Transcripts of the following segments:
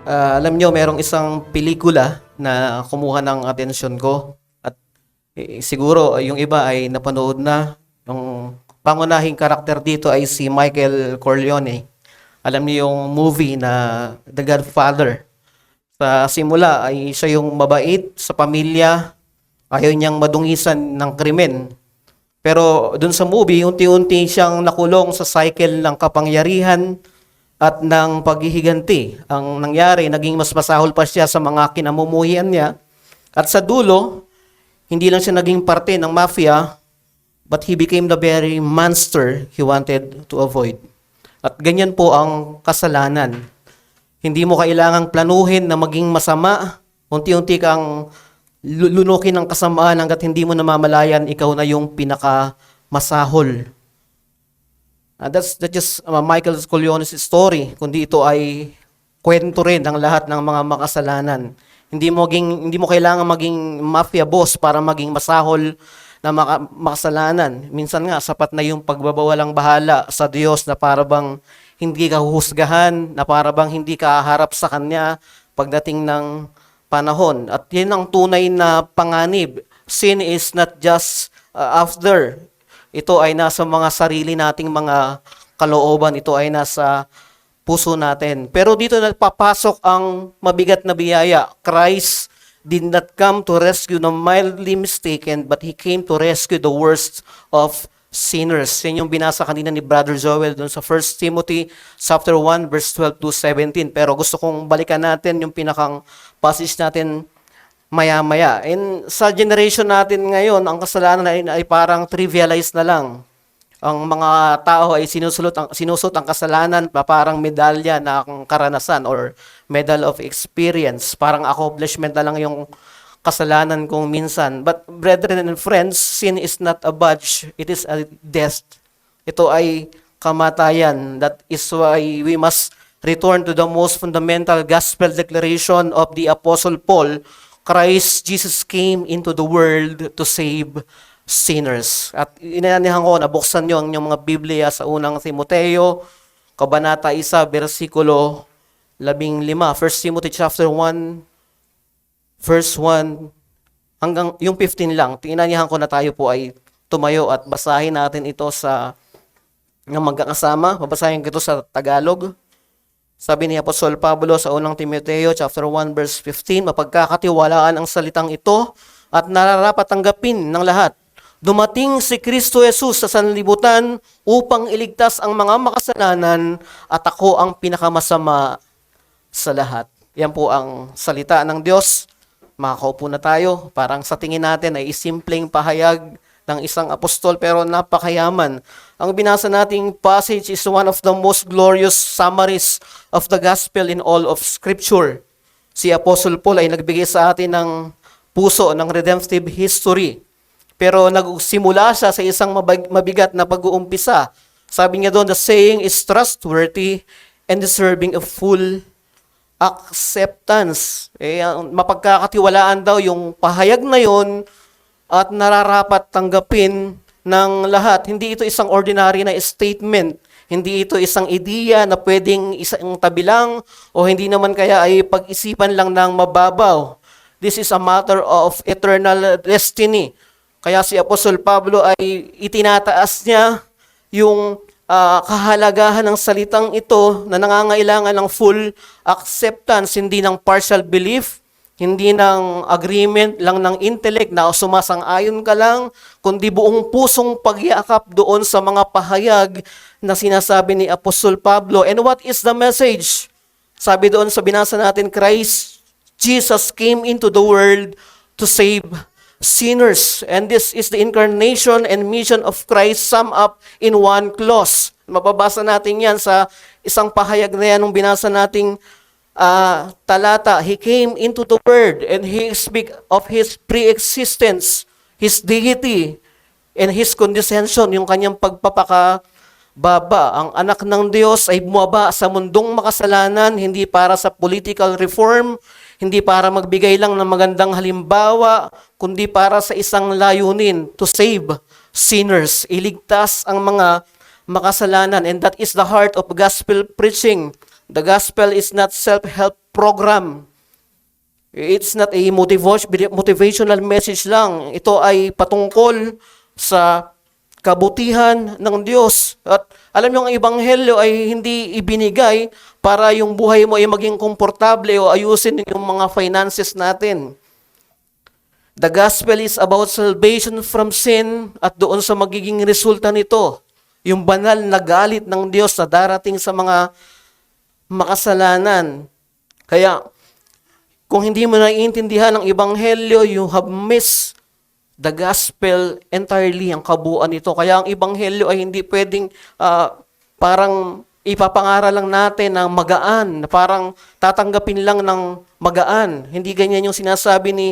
Alam nyo, merong isang pelikula na kumuha ng atensyon ko. At siguro yung iba ay napanood na. Yung pangunahing karakter dito ay si Michael Corleone. Alam niyo yung movie na The Godfather. Sa simula ay siya yung mabait sa pamilya. Ayaw niyang madungisan ng krimen. Pero dun sa movie, unti-unti siyang nakulong sa cycle ng kapangyarihan at ng paghihiganti. Ang nangyari, naging mas masahol pa siya sa mga kinamumuhian niya. At sa dulo, hindi lang siya naging parte ng mafia, but he became the very monster he wanted to avoid. At ganyan po ang kasalanan. Hindi mo kailangang planuhin na maging masama. Unti-unti kang lunukin ng kasamaan hanggat hindi mo namamalayan ikaw na yung pinakamasahol. That's just Michael Corleone's story, kundi ito ay kwento rin ng lahat ng mga makasalanan. Hindi mo kailangan maging mafia boss para maging masahol na makasalanan. Minsan nga sapat na yung pagbabawalang bahala sa Diyos na para bang hindi ka huhusgahan, na para bang hindi ka harap sa Kanya pagdating ng panahon. At yan ang tunay na panganib. Sin is not just after. Ito ay nasa mga sarili nating mga kalooban. Ito ay nasa puso natin. Pero dito napapasok ang mabigat na biyaya. Christ did not come to rescue the mildly mistaken, but He came to rescue the worst of sinners. Yan yung binasa kanina ni Brother Joel doon sa 1 Timothy chapter 1 verse 12 to 17. Pero gusto kong balikan natin yung pinakang passage natin maya-maya. And sa generation natin ngayon, ang kasalanan ay parang trivialized na lang. Ang mga tao ay sinusot ang kasalanan parang medalya na ang karanasan or medal of experience. Parang accomplishment na lang yung kasalanan kung minsan. But brethren and friends, sin is not a badge. It is a death. Ito ay kamatayan. That is why we must return to the most fundamental gospel declaration of the Apostle Paul. Christ Jesus came into the world to save sinners. At inanihan ko, nabuksan nyo ang inyong mga Biblia sa unang Timoteo, Kabanata 1, versikulo 15. 1 Timothy chapter 1, verse 1, hanggang yung 15 lang. Inanihan ko na tayo po ay tumayo at basahin natin ito sa magkakasama. Babasahin ko ito sa Tagalog. Sabi ni Apostol Pablo sa unang Timoteo chapter 1 verse 15, mapagkakatiwalaan ang salitang ito at nararapat tanggapin ng lahat. Dumating si Kristo Jesus sa sanlibutan upang iligtas ang mga makasalanan at ako ang pinakamasama sa lahat. Yan po ang salita ng Diyos. Makakaupo na tayo. Parang sa tingin natin ay simpleng pahayag ng isang apostol pero napakayaman. Ang binasa nating passage is one of the most glorious summaries of the gospel in all of Scripture. Si Apostle Paul ay nagbigay sa atin ng puso ng redemptive history. Pero nagsimula siya sa isang mabigat na pag-uumpisa. Sabi niya doon, the saying is trustworthy and deserving of full acceptance. Mapagkakatiwalaan daw yung pahayag na yon at nararapat tanggapin ng lahat. Hindi ito isang ordinary na statement. Hindi ito isang ideya na pwedeng isang tabi lang o hindi naman kaya ay pag-isipan lang ng mababaw. This is a matter of eternal destiny. Kaya si Apostol Pablo ay itinataas niya yung kahalagahan ng salitang ito na nangangailangan ng full acceptance, hindi ng partial belief, hindi ng agreement lang ng intellect na sumasang-ayon ka lang, kundi buong pusong pagyakap doon sa mga pahayag na sinasabi ni Apostol Pablo. And what is the message? Sabi doon sa binasa natin, Christ Jesus came into the world to save sinners. And this is the incarnation and mission of Christ summed up in one clause. Mababasa natin yan sa isang pahayag na yan nung binasa nating talata. He came into the world and He speak of His pre-existence, His deity, and His condescension, yung kanyang pagpapakababa. Ang anak ng Diyos ay bumaba sa mundong makasalanan, hindi para sa political reform, hindi para magbigay lang ng magandang halimbawa, kundi para sa isang layunin, to save sinners, iligtas ang mga makasalanan. And that is the heart of gospel preaching. The gospel is not self-help program. It's not a motivational message lang. Ito ay patungkol sa kabutihan ng Diyos. At alam niyo, ang ebanghelyo ay hindi ibinigay para yung buhay mo ay maging komportable o ayusin yung mga finances natin. The gospel is about salvation from sin at doon sa magiging resulta nito, yung banal na galit ng Diyos na darating sa mga makasalanan. Kaya, kung hindi mo naiintindihan ang ebanghelyo, you have missed the gospel entirely, ang kabuuan nito. Kaya ang ebanghelyo ay hindi pwedeng parang ipapangaral lang natin ng magaan, na parang tatanggapin lang ng magaan. Hindi ganyan yung sinasabi ni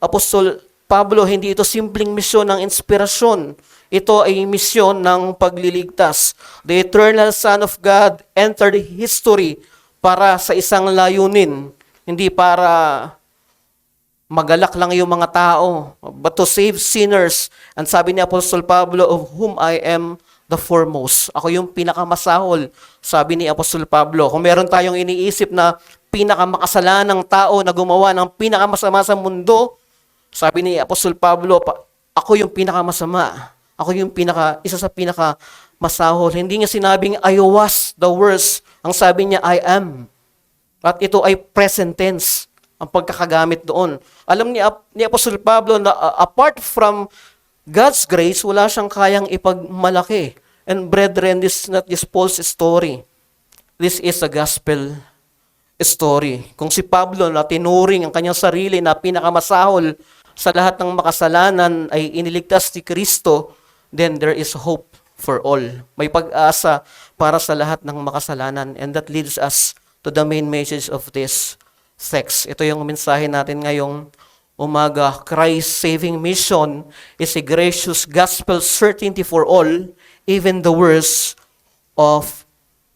Apostol Pablo, hindi ito simpleng misyon ng inspirasyon. Ito ay misyon ng pagliligtas. The eternal Son of God entered history para sa isang layunin. Hindi para magalak lang yung mga tao, but to save sinners. And sabi ni Apostol Pablo, of whom I am the foremost. Ako yung pinakamasahol, sabi ni Apostol Pablo. Kung meron tayong iniisip na pinakamakasalanang tao na gumawa ng pinakamasama sa mundo, sabi ni Apostol Pablo, ako yung pinakamasama. Ako yung isa sa pinakamasahol. Hindi niya sinabing, I was the worst. Ang sabi niya, I am. At ito ay present tense, ang pagkakagamit doon. Alam ni Apostol Pablo na apart from God's grace, wala siyang kayang ipagmalaki. And brethren, this is not just Paul's story. This is a gospel story. Kung si Pablo na tinuring ang kanyang sarili na pinakamasahol sa lahat ng makasalanan ay iniligtas ni Kristo, then there is hope for all. May pag-asa para sa lahat ng makasalanan. And that leads us to the main message of this text. Ito yung mensahe natin ngayong umaga. Christ's saving mission is a gracious gospel certainty for all, even the worst of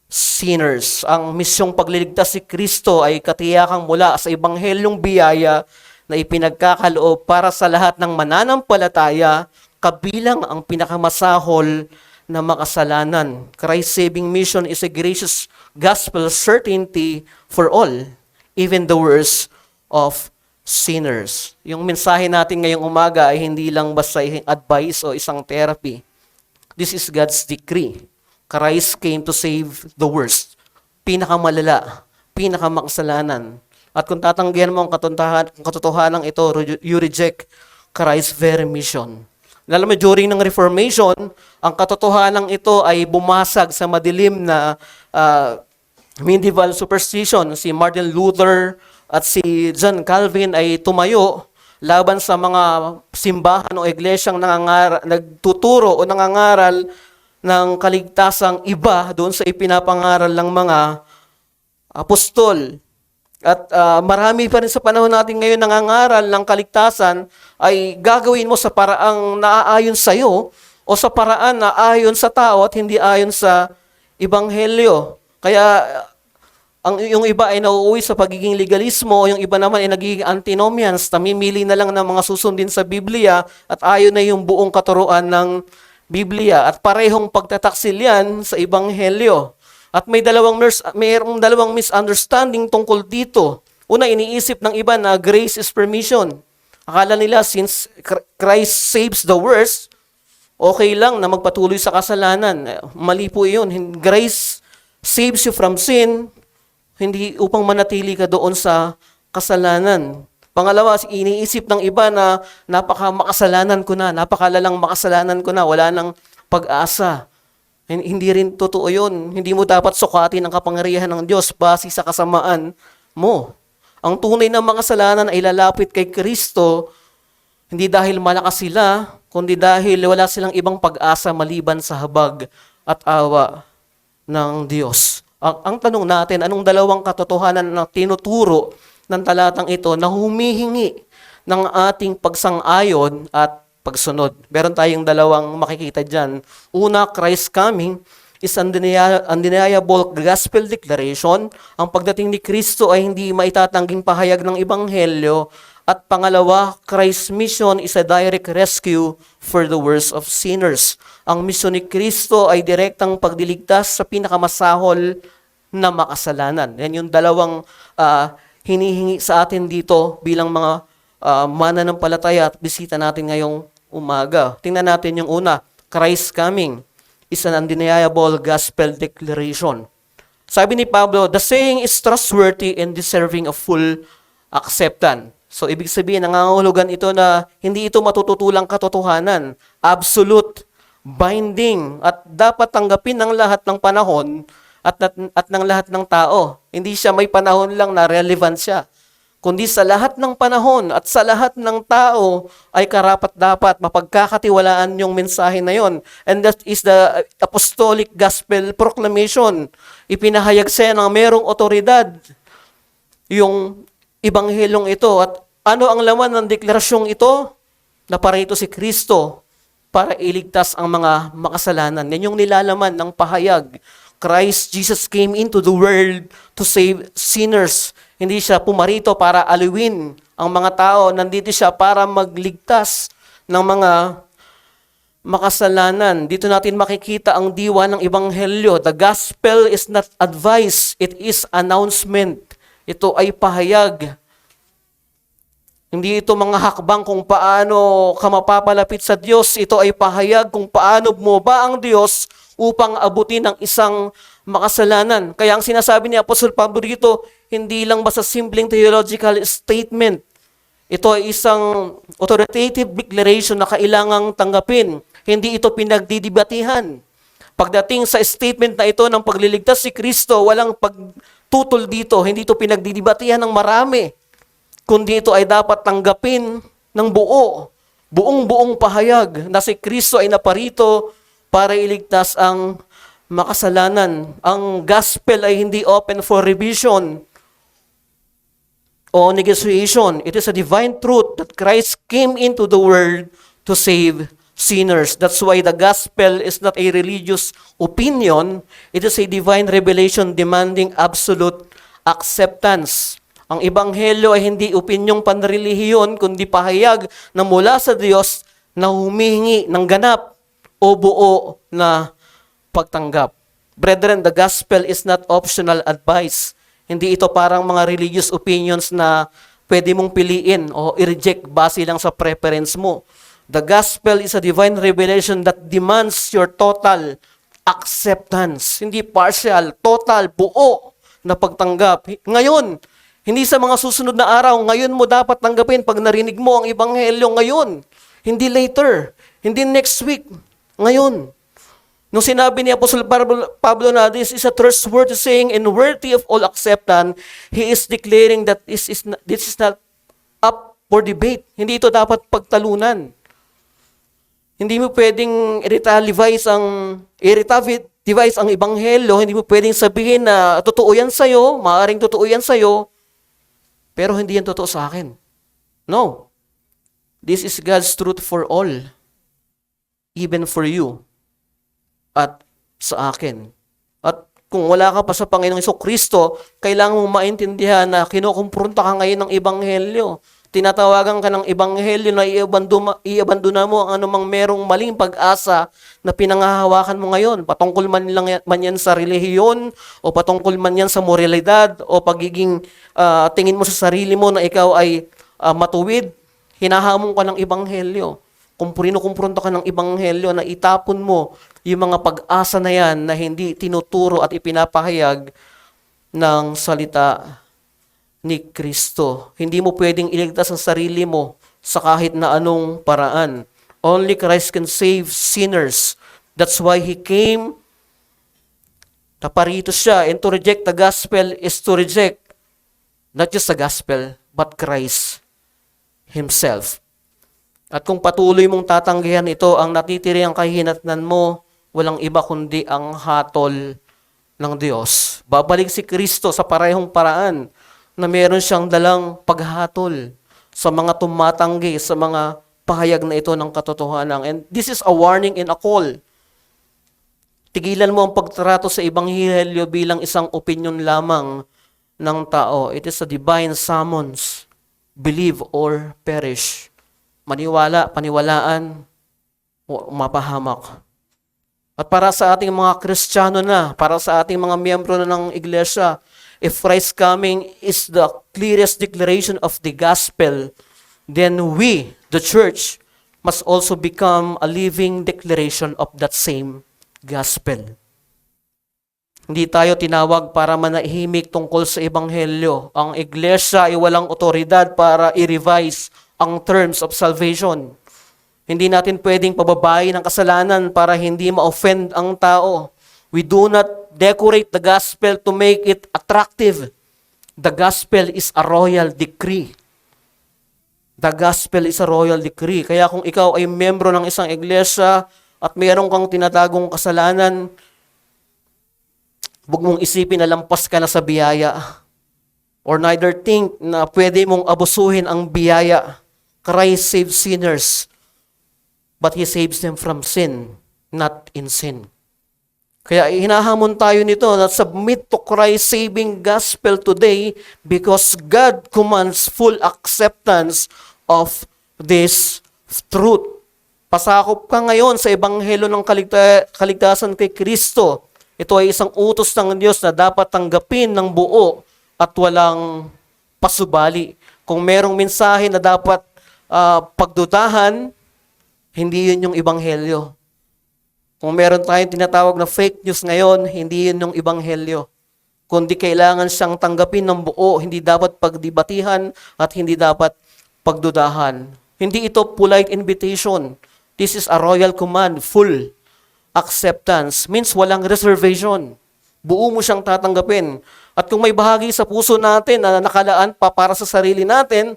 sinners. Ang misyong pagliligtas si Kristo ay katiyakang mula sa ebanghelyong biyaya na ipinagkakaloob para sa lahat ng mananampalataya, kabilang ang pinakamasahol na makasalanan. Christ's saving mission is a gracious gospel certainty for all, even the worst of sinners. Yung mensahe natin ngayong umaga ay hindi lang basta advice o isang therapy. This is God's decree. Christ came to save the worst. Pinakamalala, pinakamakasalanan. At kung tatanggihan mo ang katotohanan ito, you reject Christ's very mission. Alam mo, during ng Reformation, ang katotohanan ito ay bumasag sa madilim na medieval superstition. Si Martin Luther at si John Calvin ay tumayo laban sa mga simbahan o iglesyang nagtuturo o nangangaral ng kaligtasang iba doon sa ipinapangaral ng mga apostol. At marami pa rin sa panahon natin ngayon nangangaral ng kaligtasan ay gagawin mo sa paraang naaayon sa iyo o sa paraan na ayon sa tao at hindi ayon sa ebanghelyo. Kaya yung iba ay nauuwi sa pagiging legalismo, yung iba naman ay nagiging antinomians, namimili na lang ng mga susundin sa Biblia at ayon na yung buong katuruan ng Biblia. At parehong pagtataksil yan sa ebanghelyo. At mayroong dalawang misunderstanding tungkol dito. Una, iniisip ng iba na grace is permission. Akala nila since Christ saves the worst, okay lang na magpatuloy sa kasalanan. Mali po yun. Grace saves you from sin, hindi upang manatili ka doon sa kasalanan. Pangalawa, iniisip ng iba na napakalalang makasalanan ko na, wala nang pag-asa. Hindi rin totoo yun. Hindi mo dapat sukatin ang kapangyarihan ng Diyos base sa kasamaan mo. Ang tunay na makasalanan ay lalapit kay Kristo, hindi dahil malakas sila, kundi dahil wala silang ibang pag-asa maliban sa habag at awa ng Diyos. Ang tanong natin, anong dalawang katotohanan na tinuturo ng talatang ito na humihingi ng ating pagsang-ayon at pagsunod? Meron tayong dalawang makikita dyan. Una, Christ's coming is undeniable gospel declaration. Ang pagdating ni Kristo ay hindi maitatangging pahayag ng ebanghelyo. At pangalawa, Christ's mission is a direct rescue for the worst of sinners. Ang misyon ni Kristo ay direktang pagdiligtas sa pinakamasahol na makasalanan. Yan yung dalawang hinihingi sa atin dito bilang mga mananampalataya at bisita natin ngayong umaga. Tingnan natin yung una, Christ coming is an undeniable gospel declaration. Sabi ni Pablo, the saying is trustworthy and deserving of full acceptance. So, ibig sabihin, nangangahulugan ito na hindi ito matututulang katotohanan, absolute, binding, at dapat tanggapin ng lahat ng panahon at ng lahat ng tao. Hindi siya may panahon lang na relevant siya, kundi sa lahat ng panahon at sa lahat ng tao ay karapat-dapat mapagkakatiwalaan yung mensahe na yon. And that is the apostolic gospel proclamation. Ipinahayag siya ng merong otoridad yung ibanghelyong ito. At ano ang laman ng deklarasyong ito? Naparito si Kristo para iligtas ang mga makasalanan. Yan yung nilalaman ng pahayag. Christ Jesus came into the world to save sinners. Hindi siya pumarito para aliwin ang mga tao. Nandito siya para magligtas ng mga makasalanan. Dito natin makikita ang diwa ng Ebanghelyo. The gospel is not advice, it is announcement. Ito ay pahayag. Hindi ito mga hakbang kung paano ka mapapalapit sa Diyos. Ito ay pahayag kung paano mo ba ang Diyos upang abutin ang isang makasalanan. Kaya ang sinasabi ni Apostol Pablo dito, hindi lang basta simpleng theological statement. Ito ay isang authoritative declaration na kailangang tanggapin. Hindi ito pinagdidibatihan. Pagdating sa statement na ito ng pagliligtas si Kristo, walang pagtutol dito. Hindi ito pinagdidibatihan ng marami. Kundi ito ay dapat tanggapin ng buong pahayag na si Kristo ay naparito para iligtas ang makasalanan. Ang gospel ay hindi open for revision o negotiation. It is a divine truth that Christ came into the world to save sinners. That's why the gospel is not a religious opinion. It is a divine revelation demanding absolute acceptance. Ang Ebanghelyo ay hindi opinyong panrelihiyon, kundi pahayag na mula sa Diyos na humihingi ng ganap o buo na pagtanggap. Brethren, the gospel is not optional advice. Hindi ito parang mga religious opinions na pwede mong piliin o i-reject base lang sa preference mo. The gospel is a divine revelation that demands your total acceptance. Hindi partial, total, buo na pagtanggap. Ngayon, hindi sa mga susunod na araw, ngayon mo dapat tanggapin pag narinig mo ang Ebanghelyo ngayon. Hindi later, hindi next week, ngayon. Nung sinabi ni Apostol Pablo na this is a trustworthy saying and worthy of all acceptance, he is declaring that this is not up for debate. Hindi ito dapat pagtalunan. Hindi mo pwedeng i-revise ang Ebanghelyo, hindi mo pwedeng sabihin na totoo yan sa'yo, maaaring totoo yan sa'yo, pero hindi yan totoo sa akin. No. This is God's truth for all. Even for you. At sa akin. At kung wala ka pa sa Panginoong Jesucristo, kailangan mong maintindihan na kinukumpronta ka ngayon ng Ebanghelyo. Tinatawagan ka ng Ebanghelyo na iabandona mo ang anumang merong maling pag-asa na pinangahawakan mo ngayon. Patungkol man yan sa relihiyon, o patungkol man yan sa moralidad, o pagiging tingin mo sa sarili mo na ikaw ay matuwid, hinahamon ka ng Ebanghelyo. Kung kinukumpronta ka ng Ebanghelyo na itapon mo yung mga pag-asa na yan na hindi tinuturo at ipinapahayag ng salita ni Kristo. Hindi mo pwedeng iligtas ang sarili mo sa kahit na anong paraan. Only Christ can save sinners. That's why He came. Naparito siya. And to reject the gospel is to reject not just the gospel, but Christ Himself. At kung patuloy mong tatanggihan ito, ang natitiri ang kahinatnan mo, walang iba kundi ang hatol ng Diyos. Babalik si Kristo sa parehong paraan na meron siyang dalang paghatol sa mga tumatanggi, sa mga pahayag na ito ng katotohanan. And this is a warning and a call. Tigilan mo ang pagtrato sa Ebanghelyo bilang isang opinion lamang ng tao. It is a divine summons. Believe or perish. Maniwala, paniwalaan, o mapahamak. At para sa ating mga Kristiyano na, para sa ating mga miyembro na ng iglesia, if Christ's coming is the clearest declaration of the gospel, then we, the church, must also become a living declaration of that same gospel. Hindi tayo tinawag para manahimik tungkol sa ebanghelyo. Ang iglesia ay walang otoridad para i-revise ang terms of salvation. Hindi natin pwedeng pababayin ang kasalanan para hindi ma-offend ang tao. We do not decorate the gospel to make it attractive. The gospel is a royal decree. The gospel is a royal decree. Kaya kung ikaw ay membro ng isang iglesia at mayroon kang tinatagong kasalanan, huwag mong isipin na lampas ka na sa biyaya. Or neither think na pwede mong abusuhin ang biyaya. Christ saves sinners, but He saves them from sin, not in sin. Kaya hinahamon tayo nito na submit to Christ's saving gospel today because God commands full acceptance of this truth. Pasakop ka ngayon sa ebanghelyo ng kaligtasan kay Kristo. Ito ay isang utos ng Diyos na dapat tanggapin ng buo at walang pasubali. Kung merong mensahe na dapat pagdudahan, hindi yun yung ebanghelyo. Kung meron tayong tinatawag na fake news ngayon, hindi yun yung ebanghelyo. Kundi kailangan siyang tanggapin ng buo, hindi dapat pagdebatihan at hindi dapat pagdudahan. Hindi ito polite invitation. This is a royal command, full acceptance. Means walang reservation. Buo mo siyang tatanggapin. At kung may bahagi sa puso natin na nakalaan pa para sa sarili natin,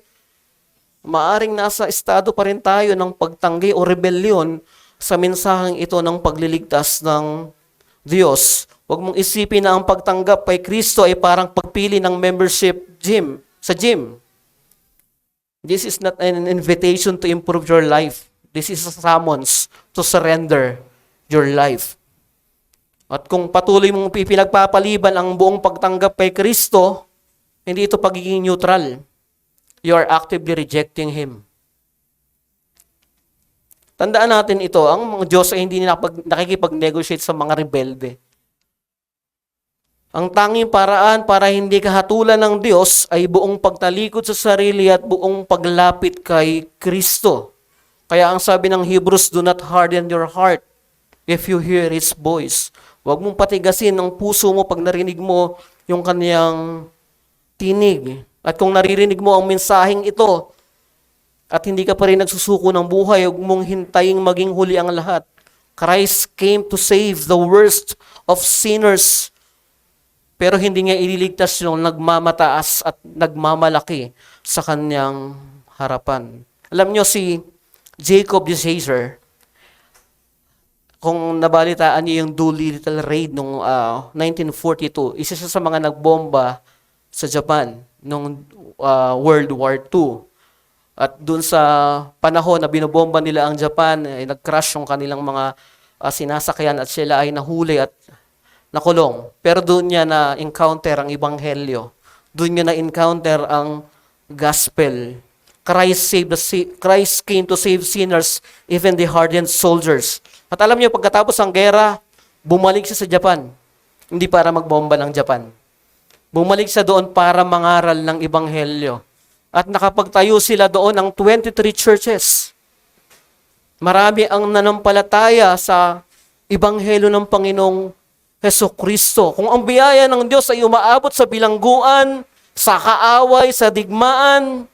maaring nasa estado pa rin tayo ng pagtanggi o rebellion sa mensaheng ito ng pagliligtas ng Diyos. Huwag mong isipin na ang pagtanggap kay Kristo ay parang pagpili ng membership sa gym. This is not an invitation to improve your life. This is a summons to surrender your life. At kung patuloy mong pinagpapaliban ang buong pagtanggap kay Kristo, hindi ito pagiging neutral. You are actively rejecting Him. Tandaan natin ito, ang mga Diyos ay hindi nakikipag-negotiate sa mga rebelde. Ang tanging paraan para hindi kahatulan ng Diyos ay buong pagtalikod sa sarili at buong paglapit kay Kristo. Kaya ang sabi ng Hebrews, do not harden your heart if you hear His voice. Huwag mong patigasin ang puso mo pag narinig mo yung kaniyang tinig. At kung naririnig mo ang mensaheng ito, at hindi ka pa rin nagsusuko ng buhay, huwag mong hintaying maging huli ang lahat. Christ came to save the worst of sinners, pero hindi niya ililigtas yung nagmamataas at nagmamalaki sa kanyang harapan. Alam niyo si Jacob de Caesar, kung nabalitaan niyo yung Doolittle Raid noong 1942, isa siya sa mga nagbomba sa Japan noong World War II. At dun sa panahon na binobomba nila ang Japan, ay nag-crash yung kanilang mga sinasakyan at sila ay nahuli at nakulong. Pero doon niya na-encounter ang ebanghelyo. Doon niya na-encounter ang gospel. Christ came to save sinners, even the hardened soldiers. At alam niyo, pagkatapos ng gera, bumalik siya sa Japan. Hindi para magbomba ng Japan. Bumalik siya doon para mangaral ng ebanghelyo. At nakapagtayo sila doon ng 23 churches. Marami ang nanampalataya sa ebanghelyo ng Panginoong Hesukristo. Kung ang biyaya ng Diyos ay umaabot sa bilangguan, sa kaaway, sa digmaan,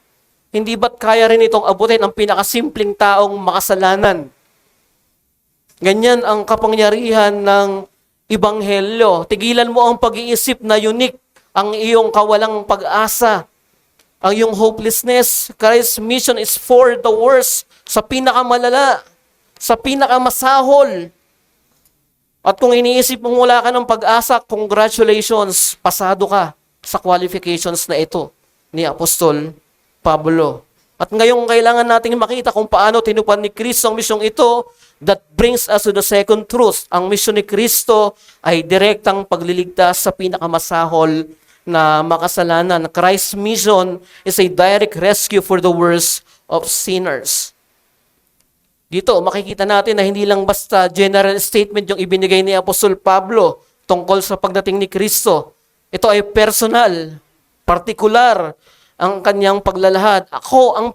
hindi ba't kaya rin itong abutin ang pinakasimpleng taong makasalanan? Ganyan ang kapangyarihan ng ebanghelyo. Tigilan mo ang pag-iisip na unique ang iyong kawalang pag-asa. Ang iyong hopelessness. Christ's mission is for the worst, sa pinakamalala, sa pinakamasahol. At kung iniisip mo wala ka ng pag-asa, congratulations, pasado ka sa qualifications na ito ni Apostol Pablo. At ngayong kailangan nating makita kung paano tinupad ni Kristo ang misyong ito. That brings us to the second truth. Ang misyon ni Kristo ay direktang pagliligtas sa pinakamasahol na makasalanan. Christ's mission is a direct rescue for the worst of sinners. Dito, makikita natin na hindi lang basta general statement yung ibinigay ni Apostol Pablo tungkol sa pagdating ni Kristo. Ito ay personal, partikular ang kanyang paglalahad. Ako ang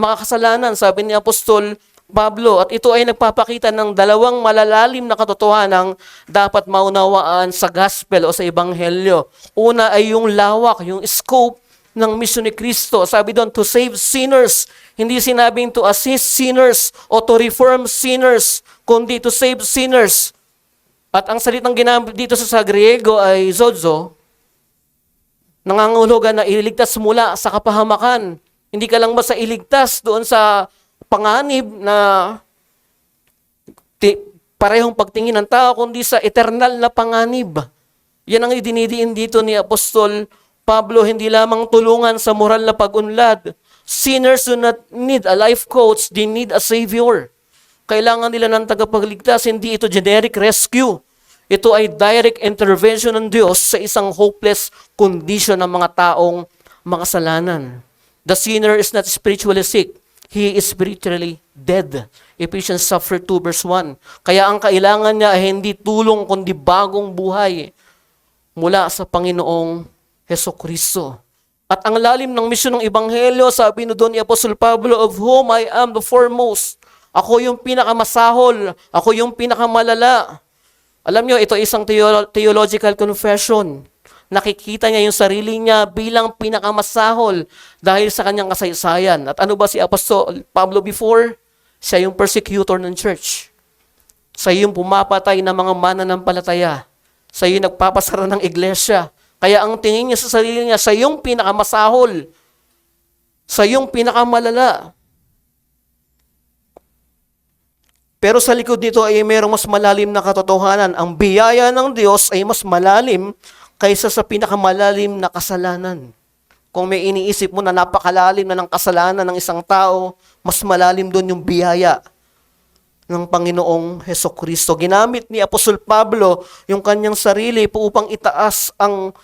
makakasalanan, sabi ni Apostol Pablo. At ito ay nagpapakita ng dalawang malalalim na katotohanan dapat maunawaan sa gospel o sa ebanghelyo. Una ay yung lawak, yung scope ng misyon ni Kristo. Sabi doon, to save sinners. Hindi sinabing to assist sinners o to reform sinners, kundi to save sinners. At ang salitang ginamit dito sa Griego ay zozo, nangangahulugan na iligtas mula sa kapahamakan. Hindi ka lang basta iligtas doon sa panganib na parehong pagtingin ng tao, kundi sa eternal na panganib. Yan ang idinidiin dito ni Apostol Pablo, hindi lamang tulungan sa moral na pag-unlad. Sinners do not need a life coach, they need a savior. Kailangan nila ng tagapagligtas, hindi ito generic rescue. Ito ay direct intervention ng Diyos sa isang hopeless condition ng mga taong makasalanan. The sinner is not spiritually sick. He is spiritually dead. Ephesians 2 verse 1. Kaya ang kailangan niya ay hindi tulong kundi bagong buhay mula sa Panginoong Hesukristo. At ang lalim ng misyon ng Ebanghelyo, sabi doon ni Apostol Pablo, of whom I am the foremost. Ako yung pinakamasahol. Ako yung pinakamalala. Alam nyo, ito isang theological confession. Nakikita niya yung sarili niya bilang pinakamasahol dahil sa kanyang kasaysayan. At ano ba si Apostol Pablo before? Siya yung persecutor ng church. Siya yung pumapatay ng mga mananampalataya. Siya yung nagpapasara ng iglesia. Kaya ang tingin niya sa sarili niya, siya yung pinakamasahol. Siya yung pinakamalala. Pero sa likod nito ay mayroong mas malalim na katotohanan. Ang biyaya ng Diyos ay mas malalim kaysa sa pinakamalalim na kasalanan. Kung may iniisip mo na napakalalim na ng kasalanan ng isang tao, mas malalim doon yung biyaya ng Panginoong Hesukristo. Ginamit ni Apostol Pablo yung kanyang sarili upang itaas ang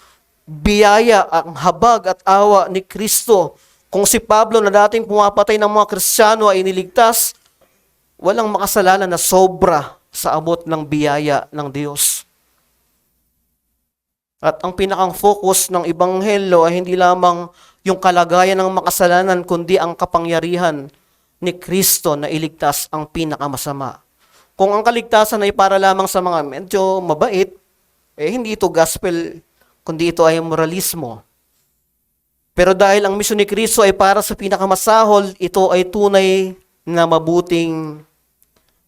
biyaya, ang habag at awa ni Kristo. Kung si Pablo na dating pumapatay ng mga Kristiyano ay iniligtas, walang makasalanan na sobra sa abot ng biyaya ng Diyos. At ang pinakang focus ng Ebanghelyo ay hindi lamang yung kalagayan ng makasalanan, kundi ang kapangyarihan ni Kristo na iligtas ang pinakamasama. Kung ang kaligtasan ay para lamang sa mga medyo mabait, hindi ito gospel, kundi ito ay moralismo. Pero dahil ang misyon ni Kristo ay para sa pinakamasahol, ito ay tunay na mabuting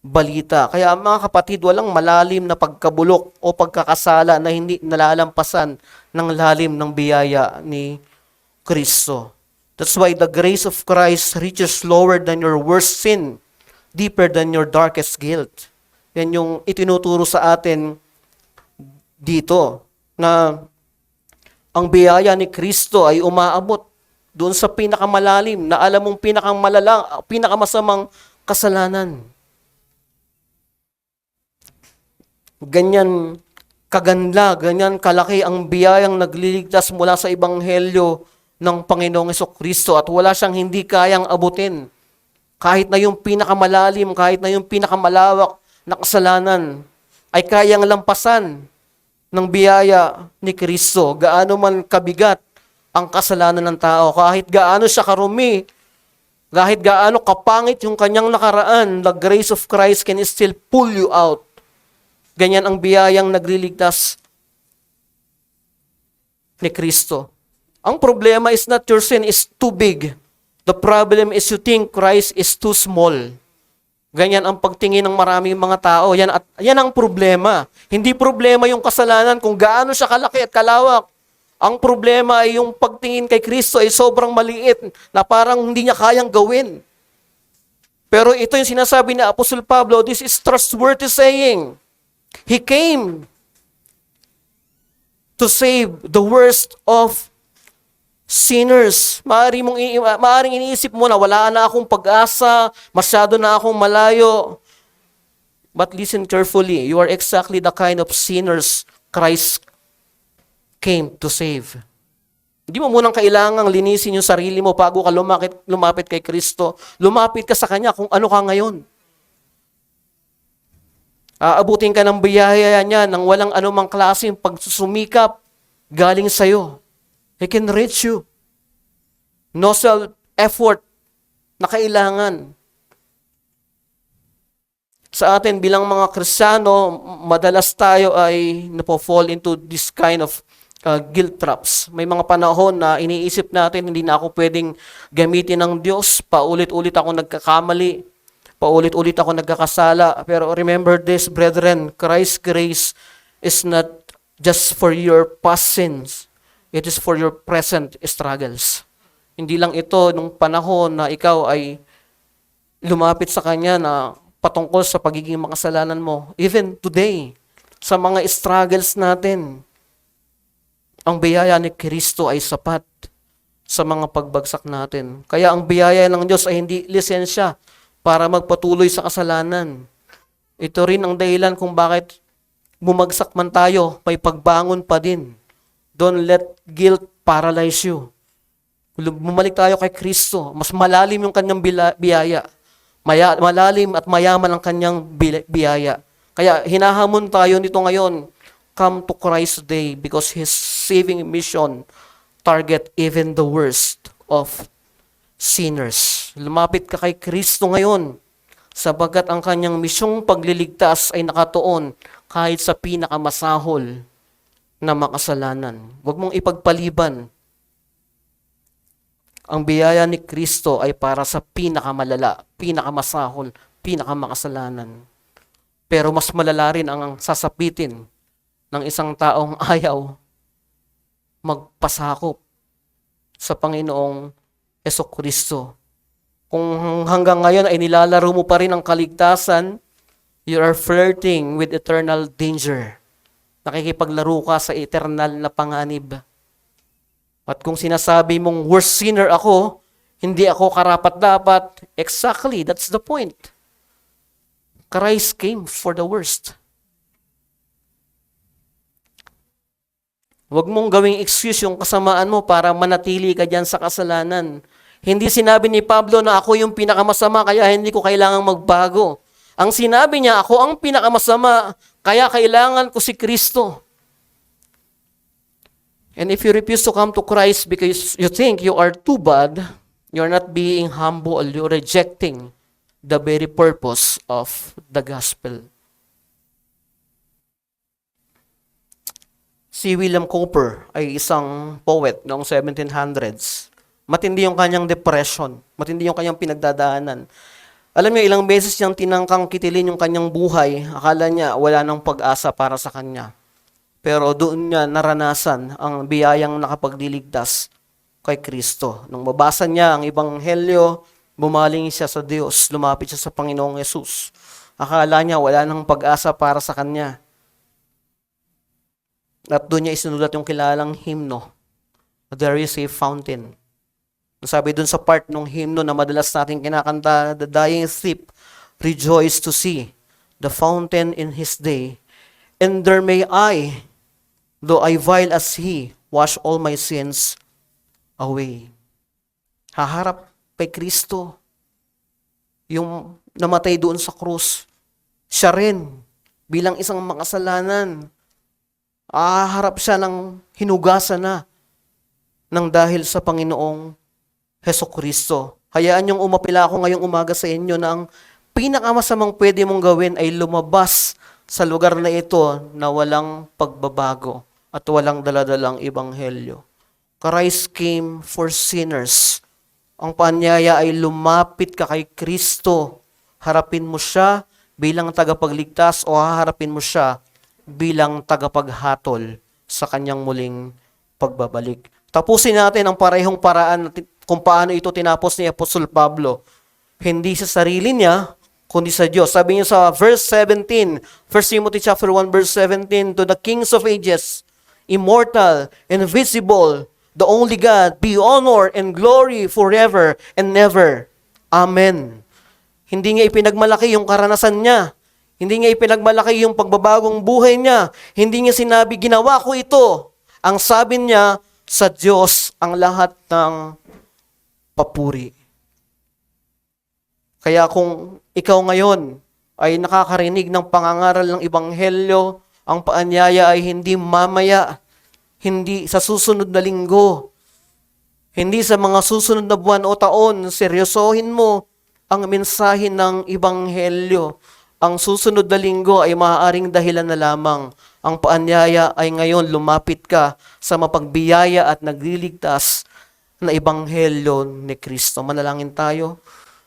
balita. Kaya mga kapatid, walang malalim na pagkabulok o pagkakasala na hindi nalalampasan ng lalim ng biyaya ni Kristo. That's why the grace of Christ reaches lower than your worst sin, deeper than your darkest guilt. Yan yung itinuturo sa atin dito, na ang biyaya ni Kristo ay umaabot doon sa pinakamalalim, na alam mong pinakamasamang kasalanan. Ganyan kaganda, ganyan kalaki ang biyayang nagliligtas mula sa Ebanghelyo ng Panginoong Hesukristo at wala siyang hindi kayang abutin. Kahit na yung pinakamalalim, kahit na yung pinakamalawak na kasalanan ay kayang lampasan ng biyaya ni Kristo. Gaano man kabigat ang kasalanan ng tao, kahit gaano siya karumi, kahit gaano kapangit yung kanyang nakaraan, the grace of Christ can still pull you out. Ganyan ang biyayang nagliligtas ni Kristo. Ang problema is not your sin is too big. The problem is you think Christ is too small. Ganyan ang pagtingin ng maraming mga tao. Yan ang problema. Hindi problema yung kasalanan kung gaano siya kalaki at kalawak. Ang problema ay yung pagtingin kay Kristo ay sobrang maliit na parang hindi niya kayang gawin. Pero ito yung sinasabi ni Apostol Pablo, this is trustworthy saying. He came to save the worst of sinners. Maaring iniisip mo na wala na akong pag-asa, masyado na akong malayo. But listen carefully, you are exactly the kind of sinners Christ came to save. Hindi mo munang kailangang linisin yung sarili mo bago ka lumapit kay Kristo. Lumapit ka sa Kanya kung ano ka ngayon. Aabutin ka ng biyaya niya ng walang anumang klaseng pagsusumikap, galing sa'yo. He can reach you. No self-effort na kailangan. Sa atin bilang mga Kristiyano, madalas tayo ay napo-fall into this kind of guilt traps. May mga panahon na iniisip natin, hindi na ako pwedeng gamitin ng Diyos. Paulit-ulit ako nagkakamali. Paulit-ulit ako nagkakasala. Pero remember this, brethren, Christ's grace is not just for your past sins. It is for your present struggles. Hindi lang ito nung panahon na ikaw ay lumapit sa Kanya na patungkol sa pagiging makasalanan mo. Even today, sa mga struggles natin, ang biyaya ni Kristo ay sapat sa mga pagbagsak natin. Kaya ang biyaya ng Diyos ay hindi lisensya para magpatuloy sa kasalanan. Ito rin ang dahilan kung bakit bumagsak man tayo, may pagbangon pa din. Don't let guilt paralyze you. Bumalik tayo kay Kristo. Mas malalim yung kanyang biyaya. Malalim at mayaman ang kanyang biyaya. Kaya hinahamon tayo nito ngayon, come to Christ today because His saving mission target even the worst of sinners. Lumapit ka kay Kristo ngayon sapagkat ang kanyang misyong pagliligtas ay nakatuon kahit sa pinakamasahol na makasalanan. Huwag mong ipagpaliban. Ang biyaya ni Kristo ay para sa pinakamalala, pinakamasahol, pinakamakasalanan. Pero mas malala rin ang sasapitin ng isang taong ayaw magpasakop sa Panginoong Jesucristo. Kung hanggang ngayon ay nilalaro mo pa rin ang kaligtasan, you are flirting with eternal danger. Nakikipaglaro ka sa eternal na panganib. At kung sinasabi mong worst sinner ako, hindi ako karapat-dapat, exactly, that's the point. Christ came for the worst. Huwag mong gawing excuse yung kasamaan mo para manatili ka dyan sa kasalanan. Hindi sinabi ni Pablo na ako yung pinakamasama kaya hindi ko kailangang magbago. Ang sinabi niya, ako ang pinakamasama kaya kailangan ko si Kristo. And if you refuse to come to Christ because you think you are too bad, you're not being humble, you're rejecting the very purpose of the gospel. Si William Cowper ay isang poet noong 1700s. Matindi yung kanyang depression, matindi yung kanyang pinagdadaanan. Alam niyo, ilang beses niyang tinangkang kitilin yung kanyang buhay, akala niya wala nang pag-asa para sa kanya. Pero doon niya naranasan ang biyayang nakapagliligtas kay Kristo. Nung mabasa niya ang Ebanghelyo, bumaling siya sa Diyos, lumapit siya sa Panginoong Yesus. Akala niya wala nang pag-asa para sa kanya. At doon niya isinulat yung kilalang himno, There is a Fountain. Sabi doon sa part ng himno na madalas natin kinakanta, the dying thief rejoice to see the fountain in his day. And there may I, though I vile as he, wash all my sins away. Haharap kay Kristo. Yung namatay doon sa krus, siya rin, bilang isang makasalanan, haharap siya ng hinugasan na ng dahil sa Panginoong Jesucristo. Hayaan niyong umapila ako ngayong umaga sa inyo na ang pinakamasamang pwede mong gawin ay lumabas sa lugar na ito na walang pagbabago at walang daladalang ebanghelyo. Christ came for sinners. Ang paanyaya ay lumapit ka kay Kristo. Harapin mo siya bilang tagapagligtas o haharapin mo siya bilang tagapaghatol sa kanyang muling pagbabalik. Tapusin natin ang parehong paraan kung paano ito tinapos ni Apostol Pablo. Hindi sa sarili niya, kundi sa Diyos. Sabi niya sa verse 17, 1 Timothy chapter 1 verse 17, to the kings of ages, immortal, invisible, the only God, be honor and glory forever and never. Amen. Hindi niya ipinagmalaki yung karanasan niya. Hindi niya ipinagmalaki yung pagbabagong buhay niya. Hindi niya sinabi, ginawa ko ito. Ang sabi niya, sa Diyos ang lahat ng papuri. Kaya kung ikaw ngayon ay nakakarinig ng pangangaral ng Ebanghelyo, ang paanyaya ay hindi mamaya, hindi sa susunod na linggo, hindi sa mga susunod na buwan o taon, seryosohin mo ang mensahe ng Ebanghelyo. Ang susunod na linggo ay maaaring dahilan na lamang. Ang paanyaya ay ngayon lumapit ka sa mapagbiyaya at nagliligtas na Ebanghelyo ni Kristo. Manalangin tayo.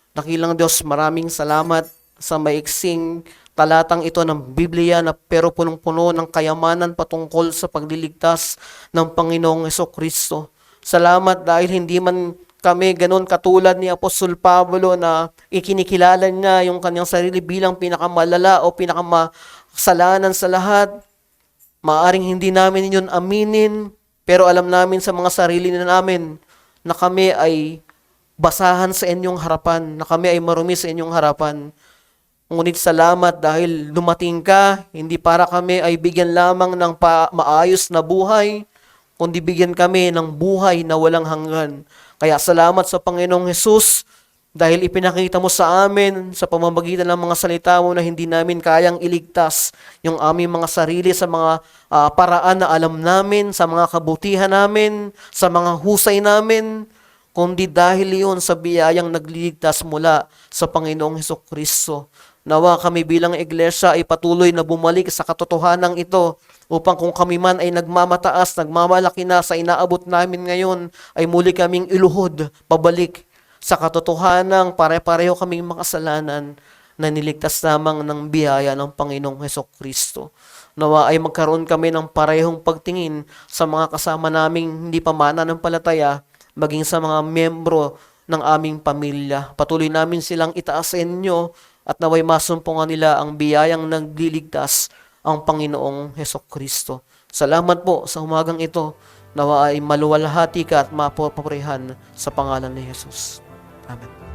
Dakilang Diyos, maraming salamat sa maiksing talatang ito ng Biblia na pero punong-puno ng kayamanan patungkol sa pagliligtas ng Panginoong Hesukristo. Salamat dahil hindi man kami ganun katulad ni Apostol Pablo na ikinikilala niya yung kanyang sarili bilang pinakamalala o pinakamasalanan sa lahat. Maaring hindi namin yun aminin, pero alam namin sa mga sarili na namin na kami ay basahan sa inyong harapan, na kami ay marumi sa inyong harapan. Ngunit salamat dahil dumating ka, hindi para kami ay bigyan lamang ng maayos na buhay, kundi bigyan kami ng buhay na walang hanggan. Kaya salamat sa Panginoong Hesus dahil ipinakita mo sa amin sa pamamagitan ng mga salita mo na hindi namin kayang iligtas yung aming mga sarili sa mga paraan na alam namin, sa mga kabutihan namin, sa mga husay namin, kundi dahil iyon sa biyayang nagliligtas mula sa Panginoong Hesukristo. Nawa kami bilang iglesia ay patuloy na bumalik sa katotohanan ito upang kung kami man ay nagmamataas, nagmamalaki na sa inaabot namin ngayon, ay muli kaming iluhod, pabalik sa katotohanan, pare-pareho kaming makasalanan na niligtas lamang ng biyaya ng Panginoong Hesukristo. Nawa ay magkaroon kami ng parehong pagtingin sa mga kasama naming hindi pa mananampalataya, maging sa mga miyembro ng aming pamilya. Patuloy namin silang itaas sa inyo at naway masumpungan nila ang biyayang nagliligtas ang Panginoong Hesukristo. Salamat po sa umagang ito. Nawa ay maluwalhati ka at mapapurihan sa pangalan ni Jesus. Amen.